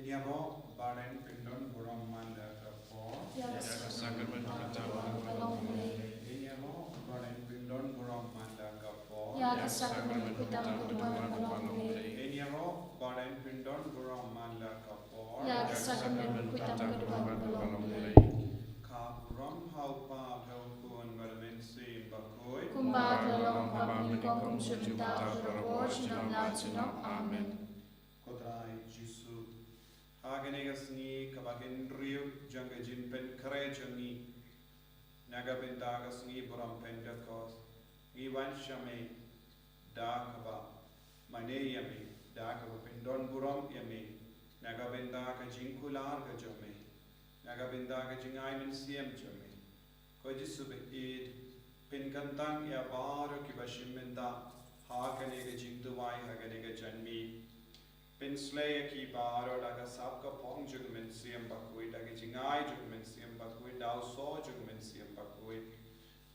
Enyaro Baren Pindon Buram Manda Kapo. Sacrament Enyaro Baren Pindon Buram Manda Kapo. Sacrament Enyaro Baren Pindon Buram Manda Kapo. Sacrament Kapuram Haupa Helkun Valmensi Bakoi. Kumbak lalong paminikom kumsyumta Kurapor Sinam Latinam. Amen. Kodrai Jisu Hagenegasni Kabakendriu Jangajin Pen Karejani Nagabendagasni Buram Pendakos Ivan Shame Dakaba Maneyame Dakaba Pendon Buram Yame Nagabendaka Jinkular Gajame Nagabendaka Jingaiman Siam Jame Kojisube Id Pinkantang Yabaro Kibashimenda Haganega Jingduai Haganega Janmi Pinslaya ki baro daga sabka pong jugmen siyam bakui daga jingai jugmen siyam bakui dau so jugmen siyam bakui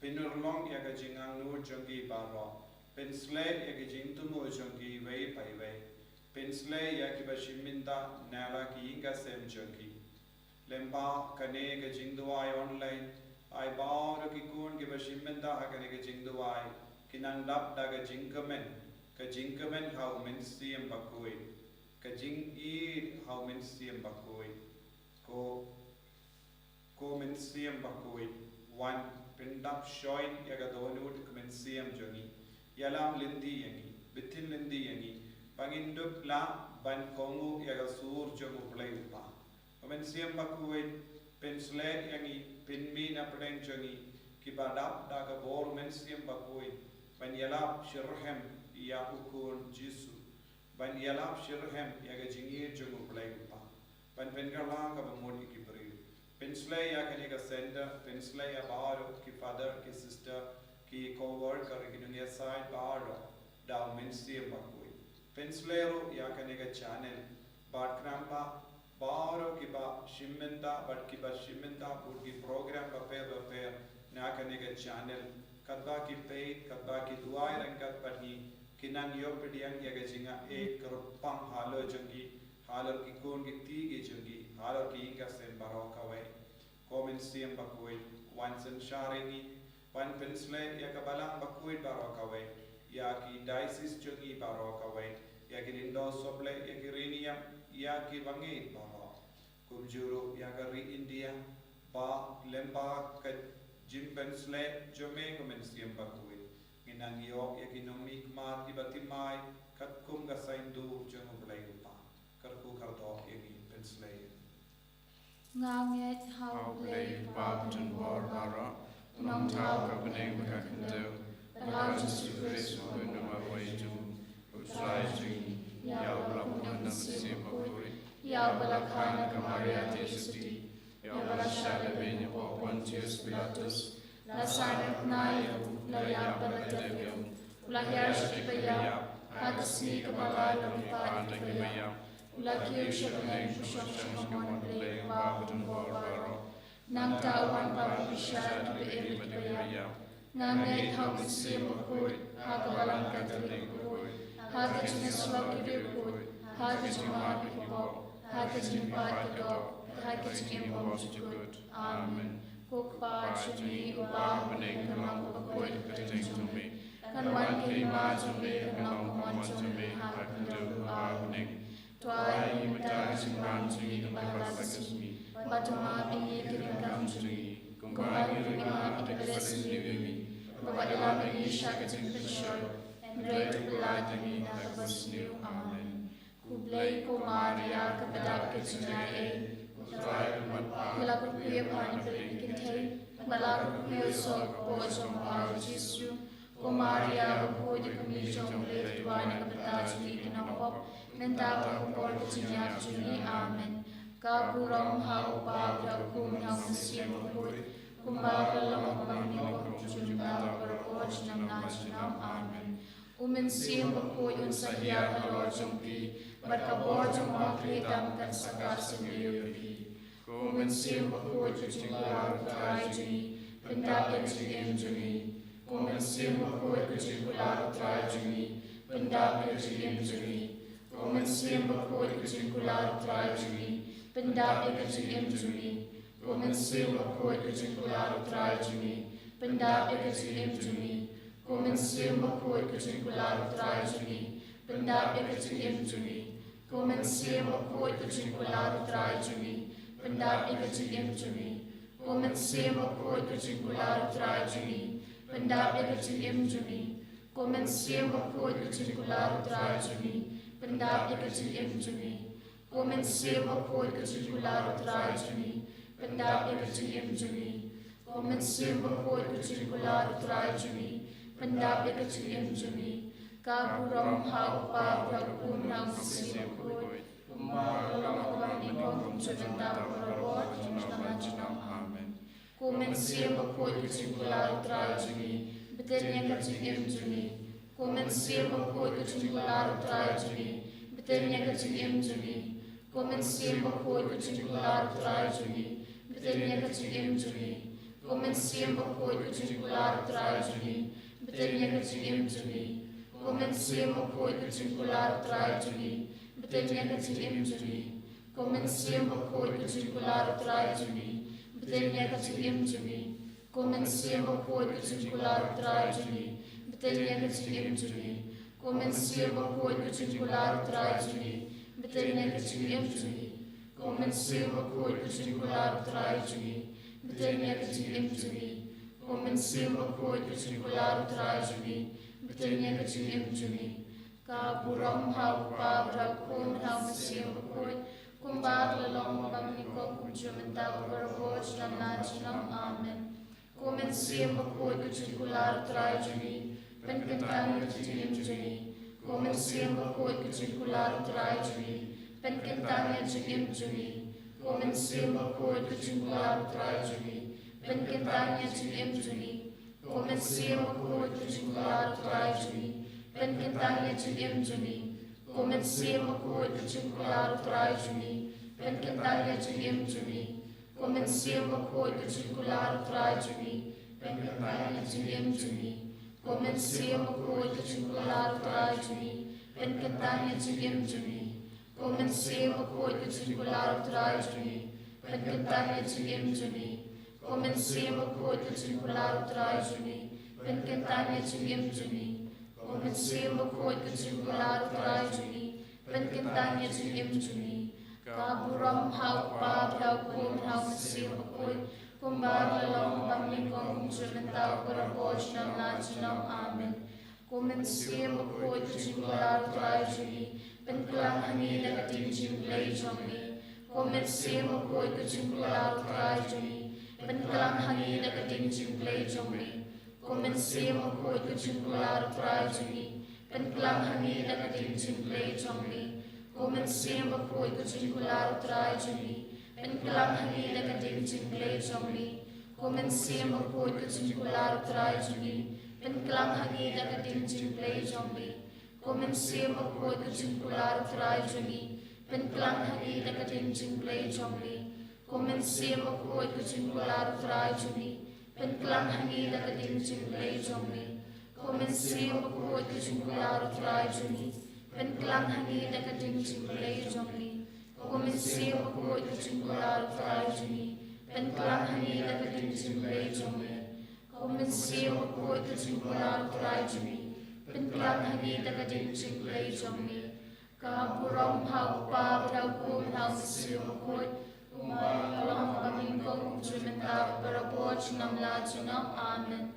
pinurlong yaga jingang nur jungi baro pinslay yaga jingtumu jungi wei pai wei pinslay yaki bashiminda nala ki inga sem jungi lemba kane ga jingduai online ai baro ki kun ki bashiminda hakane ga jingduai kinang lap daga jingkamen ka jingkamen hau men siyam bakui Kajing I how men siem bakoi ko men siem bakoi one pindap shoin yaga donut men siem jongi yalam lindi yangi bitin lindi yangi pangindup la ban kongu yaga sur jongu play upa men siem bakoi pensle yangi pinmi na pren jongi kibadap daga bor men siem bakoi ban yalap shirhem ya ukun jisu Ban yalap shirhem yaga jingir jungu play upa. Ban pengarla ka bamod ki bri. Penslay ya kanega sender, penslay ya baro ki father ki sister ki co-worker ki dunia side baro da mensi bakui. Penslero ya kanega channel bad krampa baro ki ba shimenda bad ki ba shimenda pur ki program ba pair na kanega channel kadba ki paid kadba ki duai rangkat padi Kinang yo pediang yaga jinga kerupang halo jungi halo ki kun ki tigi jungi halo ki inga sen baroka we komen siem bakui wansen sharingi wan pensle yaga balang bakui baroka we ya ki diocese jungi baroka we ya ki lindo soble ya ki riniam ya ki wangi baro kumjuru yaga ri India ba lemba ka jim pensle jome komen siem bakui Inang yo yakinomi kmar ibatimai katkum gasaindu jungu blayupa karku kardo yagi penslay Nganget hau play babtun barbara unong tau kapaneng makakendo Balaw Jesu Christ unuma waitu utrajing yaw balakunan ng sipakuri yaw balakana kamaria tesuti yaw balashalabin o Pontius Pilatus Lasaret nayo, layak balagdagyam, ulahir siya kipaya, hatas ni kabalalang paanagimaya, ulakir siya pinay pusyok siya mamon play, babutong barbaro, nang tawan papapisya kipairi kipaya, nang ngaithaw misim bukoy, hagabalang kataling bukoy, hagas niswag kibirkoy, hagas umabit po, hagas nipat kato, hagas nimbong sujud. Amen. Kukpa chuni upa panig kamang pakoy kating tumi kanwan kima tumi kamang kuman tumi hakando panig tuay imatang simran tumi kapalasmi batuma pingi kiringkam tumi kumbagi rima ikabalesmi bimi babadala pingi shakating pishoy and great light tangi nakabasniw. Amen. Kublay ko Maria kapadak kitsinay Malakot kuya pani pelikintay, malakot kuya sok po jong araw Jesu, ko Maria po di kami jong letuan na kapatad ni kinakop, mentapa ko por katinya juni. Amen. Kapurong hao pabra kum hao nasiyang kuy, kumbakalang pamamikong junta parapoj ng nasinam. Amen. Umensim ko yung sahiya kalor jong pi, barkabor jong makritang kansakar sa niyopi. Kumensim ko yung kular try juni, pendapit jim juni. Kumensim ko yung kular try juni, pendapit jim juni. Comencem bakoi kujinkular utrai juni, pendapi kajim juni. Comencem bakoi kujinkular utrai juni, pendapi kajim juni. Comencem bakoi kujinkular utrai juni, pendapi kajim juni. Comencem bakoi kujinkular utrai juni, pendapi kajim juni. Comencem bakoi kujinkular utrai juni, pendapi kajim juni. Comencem bakoi kujinkular utrai juni. Pendapi kajim juni. Comencem bakoi kujinkular utrai juni, pendapi kajim juni. Comencem bakoi kujinkular utrai juni, pendapi kajim juni. Kaburong hau pa prakun hau masih bakoi. Umbalong kami kong jumenta berabot jinam. Amen. Comencem bakoi kujinkular utrai juni, betulnya kajim juni. Comencem bakoi kujinkular utrai juni, betulnya kajim juni. Comencem bakoi kujinkular utrai juni, betulnya kajim juni. Comencem bakoi kujinkular utrai juni, betulnya kajim juni. Comencem bakoi kujinkular utrai juni, betulnya kajim juni. Comencem bakoi kujinkular utrai juni, betulnya kajim juni. Comencem bakoi kujinkular utrai juni, betulnya kajim juni. Comencem bakoi kujinkular utrai juni, betulnya kajim juni. Comencem bakoi kujinkular utrai juni, betulnya kajim juni. Comencem bakoi kujinkular utrai juni, betulnya kajim juni. Kaburong hau pa prakun hau masih bakoi. Kumbar lalong pamnikong kujumenta berabot jinam. Amen. Comencem bakoi kujinkular utrai juni, penkentang kajim juni. Comencem bakoi kujinkular utrai juni, penkentang kajim juni. Comencem bakoi kujinkular utrai juni, penkentang kajim juni. Comencem bakoi kujinkular utrai juni, penkentang kajim juni. Comencem bakoi kujinkular utrai juni, penkentang kajim juni. Comencem bakoi kujinkular utrai juni, penkentang kajim juni. Comencem bakoi kujinkular utrai juni, penkentang kajim juni. Comencem bakoi kujinkular utrai juni, penkentang kajim juni. Comencem bakoi kujinkular utrai juni, penkentang kajim juni. Comencem bakoi kujinkular utrai juni, penkentang kajim juni. Kaburong hau pa prakun hau masih bakoi. Kumbar lalong pamnikong jumenta berabot jinam. Amen. Comencem bakoi kujinkular utrai juni, penkelang hani dakatin jimplay jomli. Comencem bakoi kujinkular utrai juni, penkelang hani dakatin jimplay jomli. Comencem bakoi kujinkular utrai juni, penkelang hani dakatin jimplay jomli. Comencem bakoi kujinkular utrai juni, penkelang hani dakatin jimplay jomli. Comencem bakoi kujinkular utrai juni, penkelang hani dakatin jimplay jomli. Comencem bakoi kujinkular utrai juni, penkelang hani dakatin jimplay jomli. Comencem bakoi kujinkular utrai juni, penkelang hani dakatin jimplay jomli. Comencem bakoi kujinkular utrai juni, penkelang hani dakatin jimplay jomli. Comencem bakoi kujinkular utrai juni, penkelang hani dakatin jimplay jomli. Comencem bakoi kujinkular utrai juni, penkelang hani dakatin jimplay jomli. Kaburong hau pa prakun hau masih bakoi. Umbalong pamnikong jumenta berabot jinam. Amen.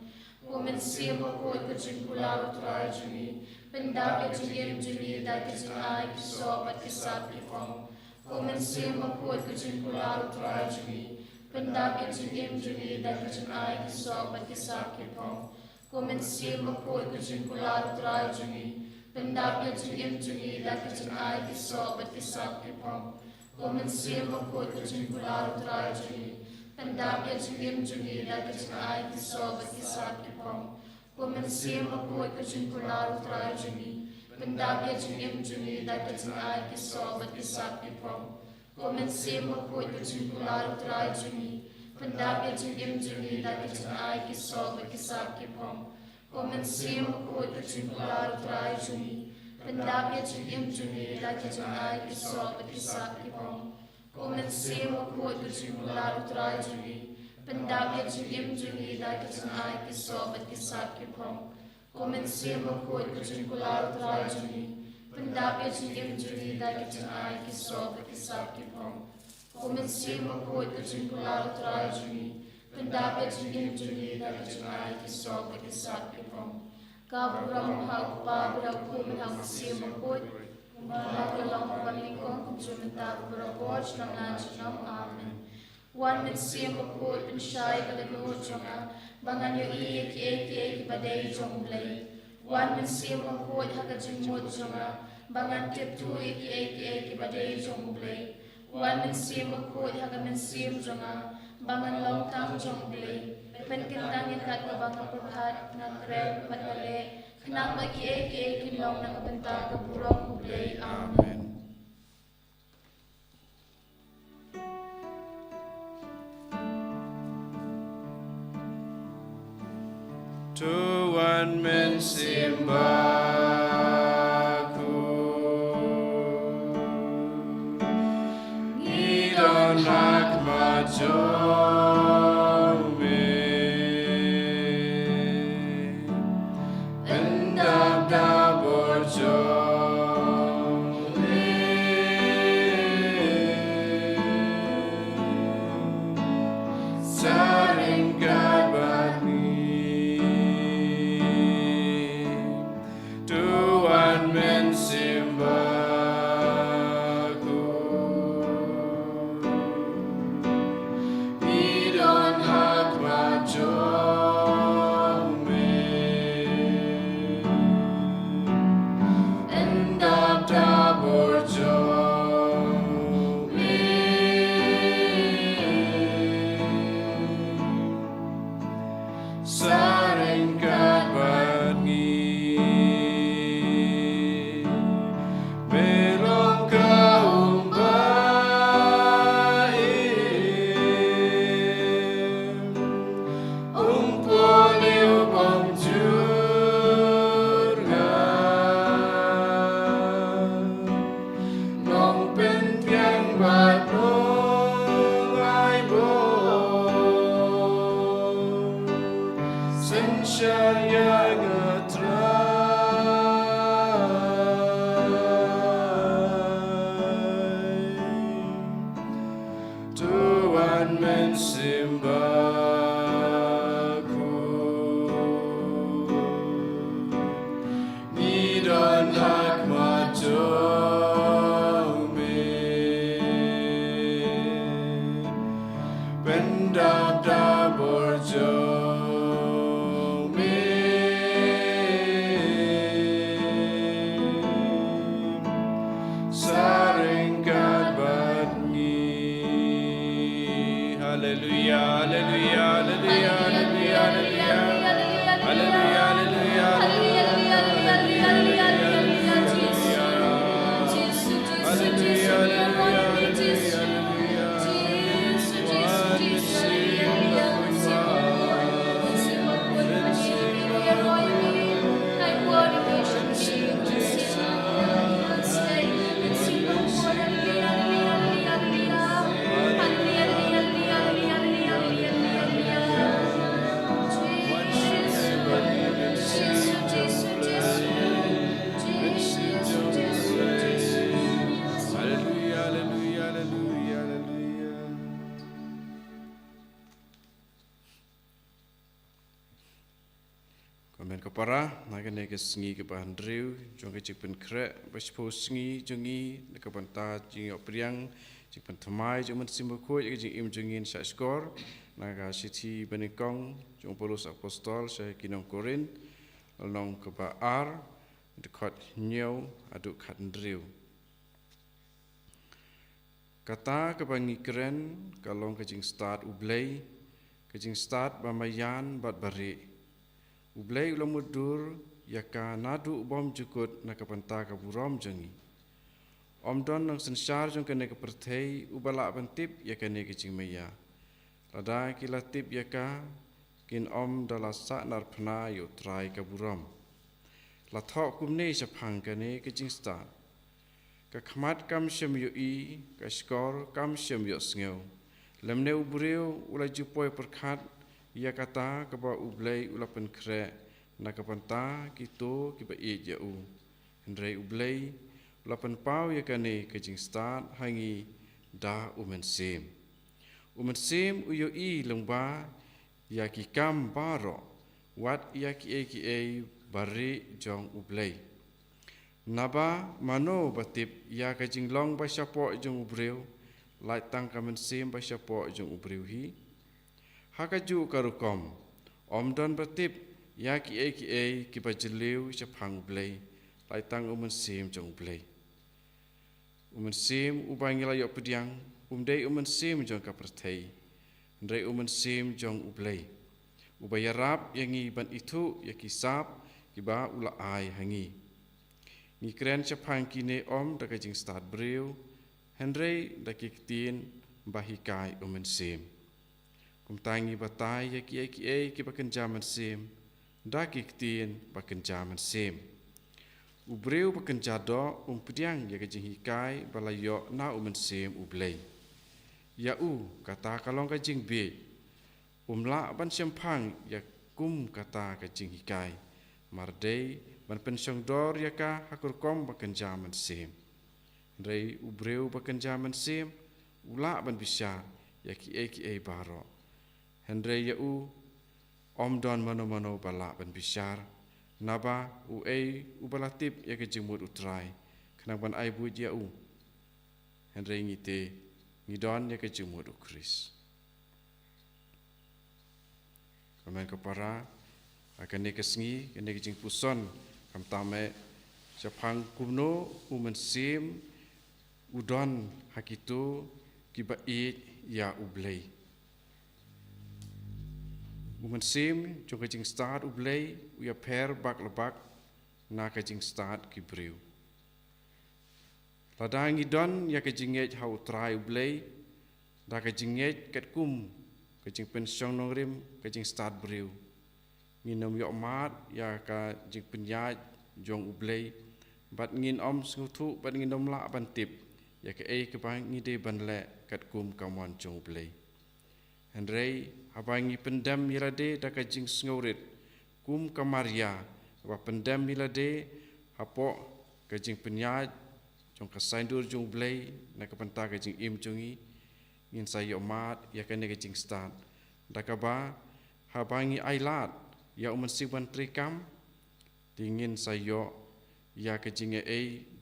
Comencem bakoi kujinkular utrai juni, pendapi kajim juni dakatin ai kisobat kisap kipong. Comencem bakoi kujinkular utrai juni, pendapi kajim juni dakatin ai kisobat kisap kipong. Comencem bakoi kujinkular utrai juni, pendapi kajim juni dakatin ai kisobat kisap kipong. Comencem bakoi kujinkular utrai juni, pendapi kajim juni dakatin ai kisobat kisap kipong. Comencem bakoi kujinkular utrai juni, pendapi kajim juni dakatin ai kisobat kisap kipong. Comencem bakoi kujinkular utrai juni, pendapi kajim juni dakatin ai kisobat kisap kipong. Comencem bakoi kujinkular utrai juni, Pendap ya jing im jungi la ki jing ai ki so ba ki sap ki pong. Ko men se mo ko tu jing la utrai jungi. Pendap ya jing im jungi la ki jing ai ki so ba ki sap ki pong. Ko men se mo ko tu jing la utrai jungi. Pendap ya jing im jungi la ki jing ai ki so ba ki sap ki pong. Ko men se mo ko tu jing la utrai jungi. Pendap ya jing im jungi la ki jing ai ki so ba ki sap ki pong. Kaburang hak pa berang kum hak sim kut Kumala long panikong kumjumenta berabot nangan jenam amen. Wan mit sim kut pensyai kalenu jonga bangan yo iki badai jong blai. Wan mit sim kut hak jimut jonga bangan tip tu iki badai jong blai. Wan mit sim kut hak men sim jonga bangan long tang jong blai. Penkintang yang kat ke bangka perhat nakrem matale kenang bagi kinlong na kabenta kaburong kublay. Amen. Tuhan mensimbahku, ngidon hikmat para naga nega sengi ke bahan driu jongke cik pen krek bespo sengi jongi nega banta jing opriang cik pen thamai jong men simbo ko jing im jongin sa skor naga siti benekong jong polos apostol sa kinong korin long ke ba ar dekat nyau aduk kat driu kata ke bangi keren kalong ke jing start ublay ke jing start bamayan bat bari Ublay ulam mudur yaka nadu bom jukut na kapanta kaburom jangi. Om don nang sensar jong kene kepertei ubala bantip yaka ne kicing maya. Lada kila tip yaka kin om dala sak nar pna yo trai kaburom. la thok kum ne chapang ka ne ka jing start ka khmat kam shem yo I ka skor kam shem yo sngew lem ne ubreu ula jupoi perkhat ya kata ka ba ublei ula pen kre na ka panta ki to ki ba I ya u ndrei ublei ula pen pau ya ka ne ka jing start hangi da umen sim u yo I lengba ya ki kam baro wat ya ki e bari jong ublei naba mano batip ya ka jinglong ba sapo jong ubreu lai tang ka men sim ba sapo jong ubreu hi hakaju karukom omdon batip ya ki ki ba jeliu chapang ublei lai tang umen sim jong ublei umen sim ubangila yo pediang umdei umen sim jong ka perthei ndrei umen sim jong ublei ubayarap yangi ban itu ya kisap kiba ula ai hangi ni kren chapang kine om da kajing start breu hendrei da kiktin bahikai umen sim kumtangi batai ya ki bakan jaman sim da kiktin bakan jaman sim ubreu bakan jado pediang ya kajing hikai balayo na umen sim ublei ya kata kalong kajing be la ban sempang ya kum kata kajing hikai mardei ban pensyong dor ya ka hakur kom bakan jaman sim rei ubreu bakan jaman sim ula ban bisa ya ki baro hendrei ya om don mano bala ban bisar naba ubalatip ya kajing mut utrai kenang ban ai buit ya hendrei ngite ngidon ya kajing mut ukris Kamen kapara akan ne kesngi kene kijing puson kam tame chapang kumno umen sim udon hakitu kibait ya ublei umen sim jong kijing start ublei uya per bak lebak na kijing start kibreu ladangi don ya kijing ngej hau trai ublei da kijing ngej ket kum kajing pensyong nongrim kajing start breu nginom yok mat ya ka jing penyaj jong ublei bat ngin om skutu bat nginom la bantip ya ke ke bang ngide banle kat kum kamwan jong ublei hendrei habangi pendam milade da kajing sngorit kum kamaria wa pendam milade hapo kajing penyaj jong kasaindur jong ublei na kapanta kajing im jongi ngin sayo mat ya kene kajing start dakaba habangi ailat ya umen siban trikam dingin sayo ya kajing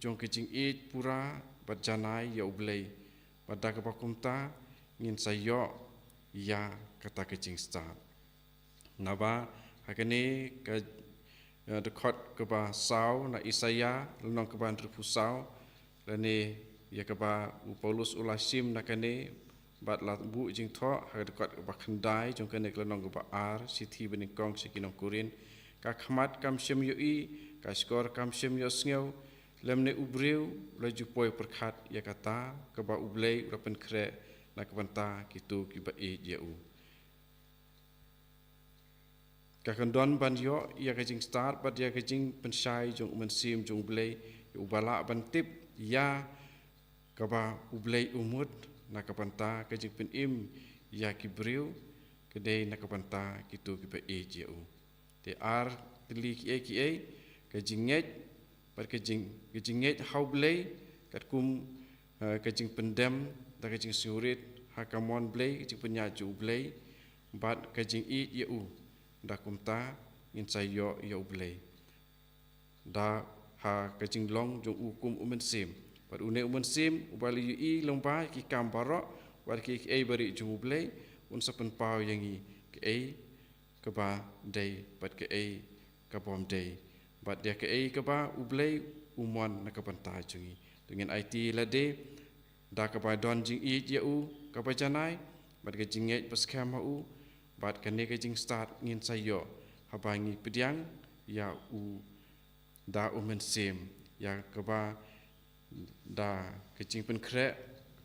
jong kajing pura bat janai ya ublei badakaba kumta ngin sayo ya kata kajing start naba hakene ka dekot keba sau na Isaya lenong keban repusau lane ya keba Paulus ulasim nakane bat la bu jing tho ha dekat ba khandai jong kene klenong ba ar sithi bening kong sikinong kurin ka khmat kam shem yo ka skor kam shem yo sngew lemne ubreu la jupoi perkhat ya kata ka ba ublei ura pen kre na kabanta kitu ki ba ya ka kandon ban yo ya ka jing start bat ya ka jing pensai jong umen sim jong ublei ubala ban tip ya ka ba ublei umut nakapanta kajing penim ya kibreu kedai nakapanta kitu kipa ju te ar tili ki kajing ngej par kajing ngej haublei kat kum kajing pendam da kajing surit hakamon blei kajing penyaju blei bat kajing ju da kumta ngin sayo ya blei da ha kajing long jong ukum umen sim Par une umen sim ubali yu lomba ki kambaro war ki bari jublei un sapen pau yangi ke ba day pat ke ka bom day bat dia ke ba ublei umon na kapanta jungi dengan IT la de da ka ba don jing ya ka ba janai bat ke jinget pas kham bat ke ne ke jing start ngin sayo habangi pediang ya da umen sim ya ka ba da kecing pen krek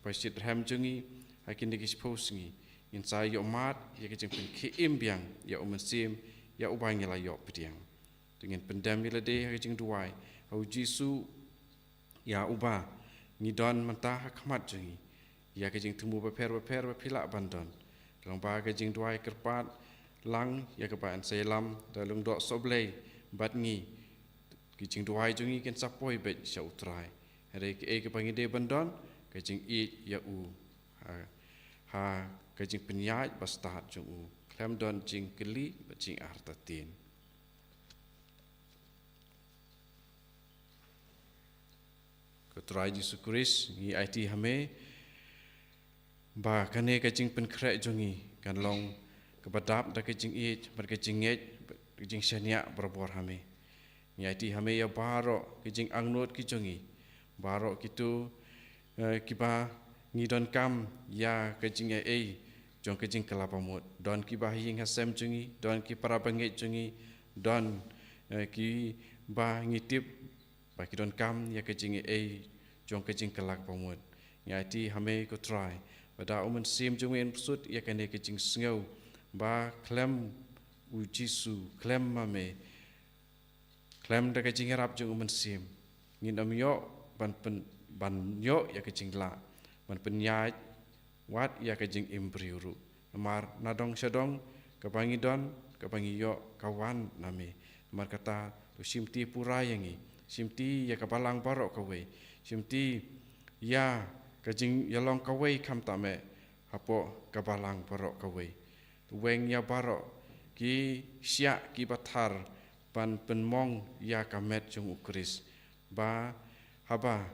pasit ham jungi hakin dikis posngi in sayo mat ya kecing pen kiim biang ya umen sim ya ubangi la yo pediang Dengan pendam ila de ha jing duai au Jisu ya uba ngidon mentah khmat jungi ya ke jing temu beper pila bandon long ba ke jing duai kerpat lang ya ke ban selam dalung dok soblei bat ngi ke jing duai jungi ken sapoi bet sya utrai hari ke pangide bandon ke jing I ya u ha ke jing penyai bastat jung u klem don jing keli bat jing artatin Kutrai Yesus Kristus ngi IT hame ba kane ka jing pen krek jongi kan long kebadap da ka jing it ber ka jing et ka jing shania berbor hame ngi IT hame ya baro ka jing angnot ki jongi baro kitu kiba ngi don kam ya ka jing e jong ka jing kelapamut don ki ba hing hasem jongi don ki para banget jongi don ki ba ngi tip ba ki don kam ya ka jing e jong ka jing kelak pamut ya ti hame ko try pada umen sim jong en sut ya ka ne ka jing sngo ba klem u Jisu klem mame klem da ka jing rap jong umen sim ngin am yo ban yo ya ka jing la ban pen ya wat ya ka jing imbriuru mar nadong shadong ka bangi don ka bangi yo kawan name mar kata to simti pura yangi simti ya kapalang barok kawe simti ya kajing yalong kawe kam tame hapo kapalang barok kawe weng ya barok ki syak ki bathar pan penmong ya kamet jung ukris ba haba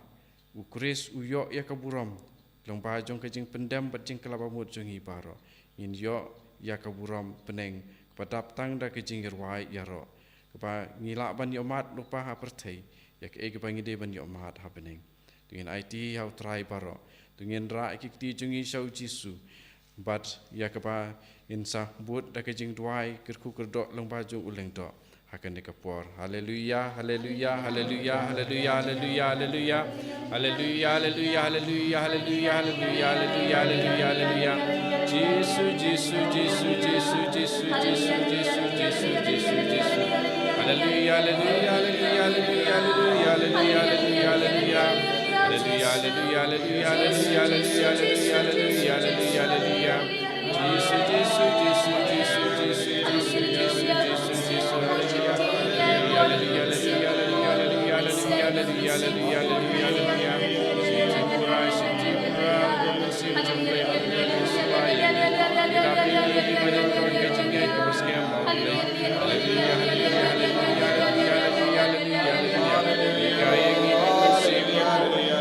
ukris uyo ya kaburam long ba jong kajing pendam bajing kelabamut jung hi barok in yo ya kaburam peneng padap tang da kajing irwai ya ro ba ngila ban yo mat lupa ha perthei ya ke ke bangide ban yo mat ha beneng dengan IT how try baro dengan ra ki ti jungi sau Jisu but ya ke ba insa but da ke jing duai kerku kerdok long ba jung uleng dok akan dekapor haleluya haleluya haleluya haleluya haleluya haleluya haleluya haleluya haleluya haleluya haleluya haleluya haleluya haleluya Jisu Jisu Jisu Jisu Jisu Jisu Jisu Jisu Jisu Jisu haleluya haleluya haleluya haleluya haleluya haleluya haleluya haleluya haleluya haleluya haleluya haleluya haleluya haleluya haleluya haleluya Jisu Jisu Jisu Jisu Jisu Jisu Jisu Jisu Jisu haleluya haleluya haleluya haleluya haleluya haleluya haleluya haleluya haleluya Sintipura Sintipura Sintipura Sintipura Nabi Madan kejingnya kebasnya maule haleluya haleluya haleluya haleluya haleluya haleluya haleluya yangi bersih haleluya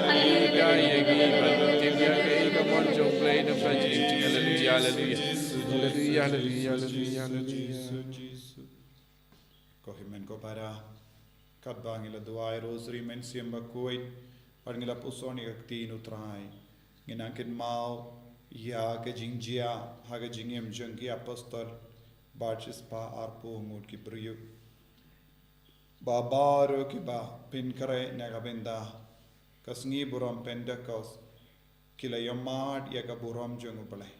yangi berarti dia ke monjong play dan bajing haleluya haleluya haleluya haleluya haleluya haleluya Kohimen ko para kadbangila duai rosary men siamba koi parngila pusoni akti nutrai nginangkin mau ya ke jingjia ha ke jingem jengki apostol barchis pa arpo mut ki priyu babaro ki ba pin kare nagabenda kasngi buram pendakos kila yomad ya ka buram jeng upale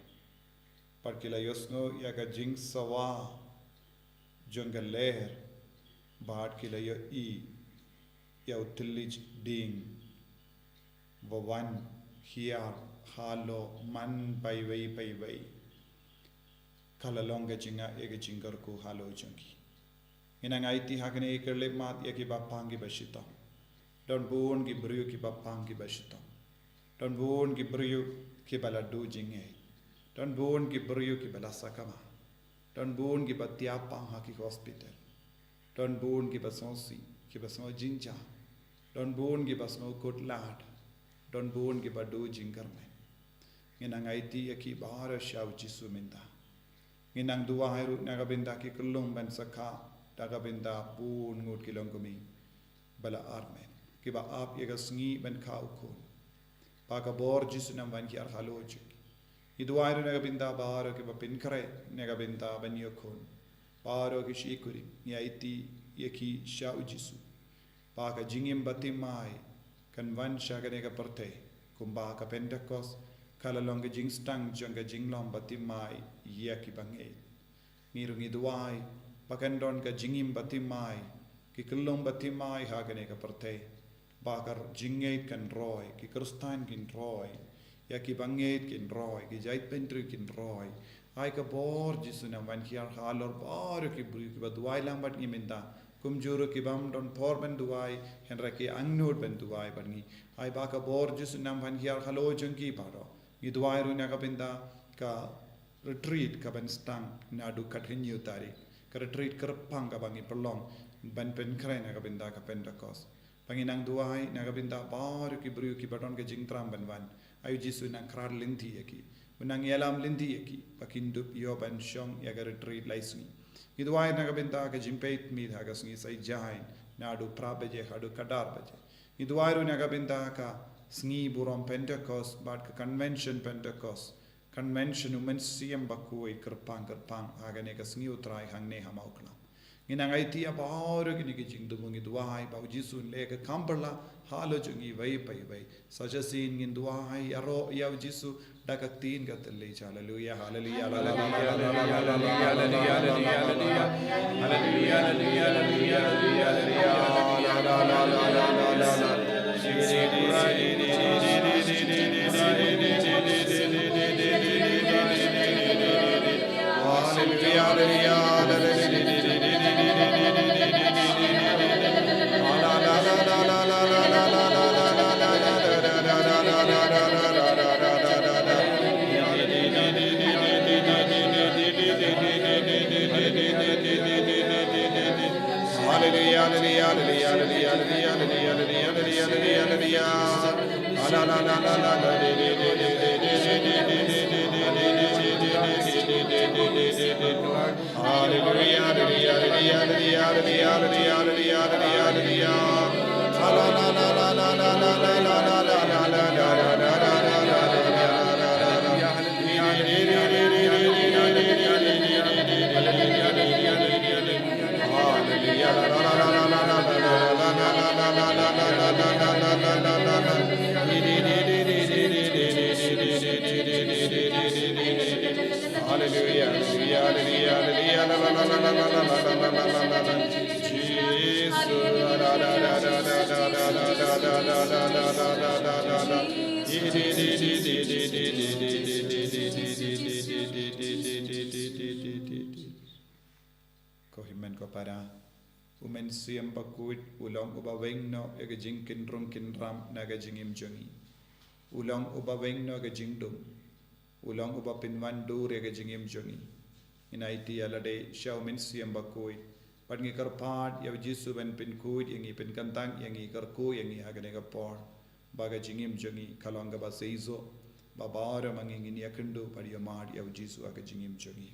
par kila yosno ya ka jing sawa jenggal leher baat kila yo I ya utilij ding wawan hiar halo man pai wei kala longa jinga ege jingar ko halo jungi ina ngaiti hakne ekerle mat ya ki bapangi bashita don bon ki brio ki bapangi bashita don bon ki brio ki baladu jinge don bon ki brio ki balasakama don bon ki batiapa ha ki hospital don bon ki basonsi ki baso jinja don bon ki basno kotlat don bon ki badu jingar me nginang IT ya ki bahara shau Jisu minda nginang dua hairu nagabenda ki kelong ban sakha dagabenda pun ngut kilong kumi bala armen ki ba ap ya gasngi ban kha ukon pa ka bor Jisu nam ban ki ar haloji i dua hairu nagabenda bahara ki ba pin kare nagabenda ban yokon paro ki shikuri ni IT ya ki shau Jisu pa ka jingim batimai kan van shagane ka parte kumba ka Pentecost kala longa jing stang jonga jing lom batimai ya ki bangai ngirungi duai pakandon ka jingim batimai ki kelong batimai hagane ka pertei bakar jingait kan roy ki kristan kin roy ya ki banget kin roy ki jait pentri kin roy ai ka bor jisu na van hiar halor bor ki bru ki badwai lang bat ngi minda kum juru ki bam don por ben duai henra ki angnod ben duai bangi ai ba ka bor jisu nam van hiar halo jungki paro i duai ru na ka binda ka retreat ka ben stang na du continue tari ka retreat kerpang ka bangi pelong ban pen kren na ka binda ka Pentecost bangi nang duai na ka binda bor ki bru ki baton ke jingtram ben van ayu jisu nang krar linti yaki menang yalam linti yaki pakindup yo ban shong ya ka retreat laisni Idwai na kabinta ka jimpeit mi tha ka sngi sai jain na du prabeje hadu kadar beje Idwai ru na kabinta ka sngi burom Pentecost bat ka convention Pentecost convention umen siem bakui kerpang agane ka sngi utrai hangne hamaukla ngina ngai tia baur ki ni jing du bungi duai ba jisun le ka kamperla halo jungi vai pai vai saja sin ngin duai aro ya jisu dakak tin ka tele haleluya haleluya Kohimen ko para umen siem bakuit ulong ubawengno ega jingkin rungkin ram naga jingim jongi ulong ubawengno ga jingdum ulong uba pinwan dur ega jingim jongi inaiti alade shaumen siem bakuit padngi karpat ya jisu ben pin kuit yangi pin kantang yangi karku yangi hagane ga por baga jingim jongi kalonga ba seizo babara mangingin yakundu padiyo mad ya jisu aga jingim jongi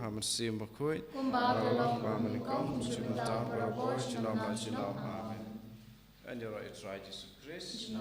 Haman sim bakui Amen and your right Jesus Christ